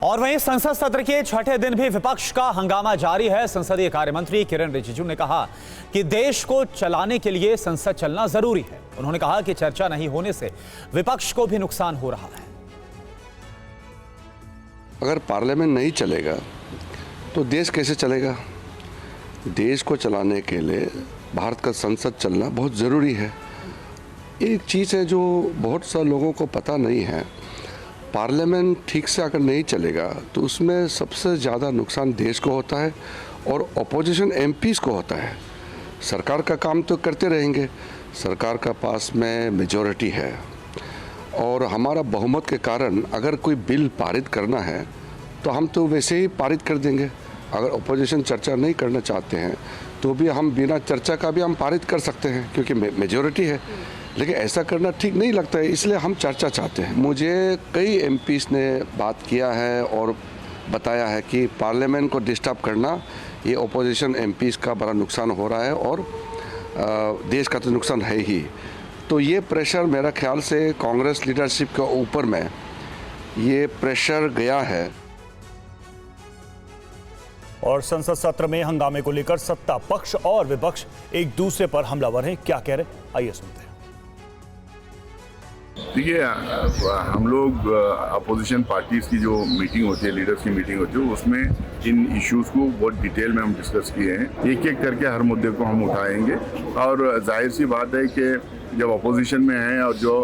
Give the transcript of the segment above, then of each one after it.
और वहीं संसद सत्र के छठे दिन भी विपक्ष का हंगामा जारी है। संसदीय कार्य मंत्री किरेन रिजिजू ने कहा कि देश को चलाने के लिए संसद चलना जरूरी है। उन्होंने कहा कि चर्चा नहीं होने से विपक्ष को भी नुकसान हो रहा है। अगर पार्लियामेंट नहीं चलेगा तो देश कैसे चलेगा? देश को चलाने के लिए भारत का संसद चलना बहुत ज़रूरी है। एक चीज़ है जो बहुत सा लोगों को पता नहीं है, पार्लियामेंट ठीक से अगर नहीं चलेगा तो उसमें सबसे ज़्यादा नुकसान देश को होता है और अपोजिशन एमपीज़ को होता है। सरकार का काम तो करते रहेंगे, सरकार का पास में मेजॉरिटी है और हमारा बहुमत के कारण अगर कोई बिल पारित करना है तो हम तो वैसे ही पारित कर देंगे। अगर अपोजिशन चर्चा नहीं करना चाहते हैं तो भी हम बिना चर्चा का भी हम पारित कर सकते हैं क्योंकि मेजॉरिटी है। लेकिन ऐसा करना ठीक नहीं लगता है, इसलिए हम चर्चा चाहते हैं। मुझे कई एमपीज़ ने बात किया है और बताया है कि पार्लियामेंट को डिस्टर्ब करना ये अपोजिशन एमपीज़ का बड़ा नुकसान हो रहा है और देश का तो नुकसान है ही। तो ये प्रेशर मेरा ख्याल से कांग्रेस लीडरशिप के ऊपर में ये प्रेशर गया है। और संसद सत्र में हंगामे को लेकर सत्ता पक्ष और विपक्ष एक दूसरे पर हमलावर हैं। क्या कह रहे, आइए सुनते हैं। देखिए, हम लोग अपोजिशन पार्टीज की जो मीटिंग होती है, लीडर्स की मीटिंग होती है, उसमें इन इश्यूज को बहुत डिटेल में हम डिस्कस किए हैं। एक एक करके हर मुद्दे को हम उठाएंगे और जाहिर सी बात है कि जब अपोजिशन में हैं और जो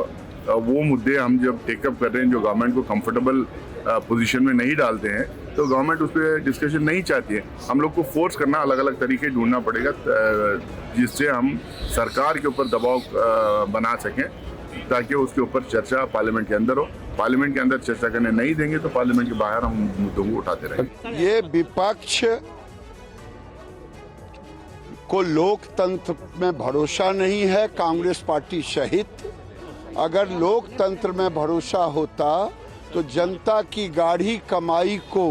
वो मुद्दे हम जब टेकअप कर रहे हैं जो गवर्नमेंट को कंफर्टेबल पोजीशन में नहीं डालते हैं तो गवर्नमेंट उस पर डिस्कशन नहीं चाहती है। हम लोग को फोर्स करना, अलग अलग तरीके ढूंढना पड़ेगा जिससे हम सरकार के ऊपर दबाव बना सकें ताकि उसके ऊपर चर्चा पार्लियामेंट के अंदर हो। पार्लियामेंट के अंदर चर्चा करने नहीं देंगे तो पार्लियामेंट के बाहर हम मुद्दों को उठाते रहेंगे। ये विपक्ष को लोकतंत्र में भरोसा नहीं है, कांग्रेस पार्टी सहित। अगर लोकतंत्र में भरोसा होता तो जनता की गाढ़ी कमाई को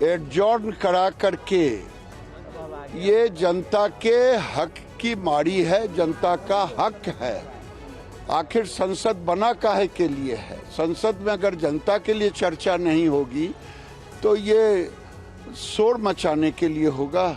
एडजॉर्न करा करके ये जनता के हक की मारी है, जनता का हक है। आखिर संसद बना काहे के लिए है? संसद में अगर जनता के लिए चर्चा नहीं होगी तो ये शोर मचाने के लिए होगा।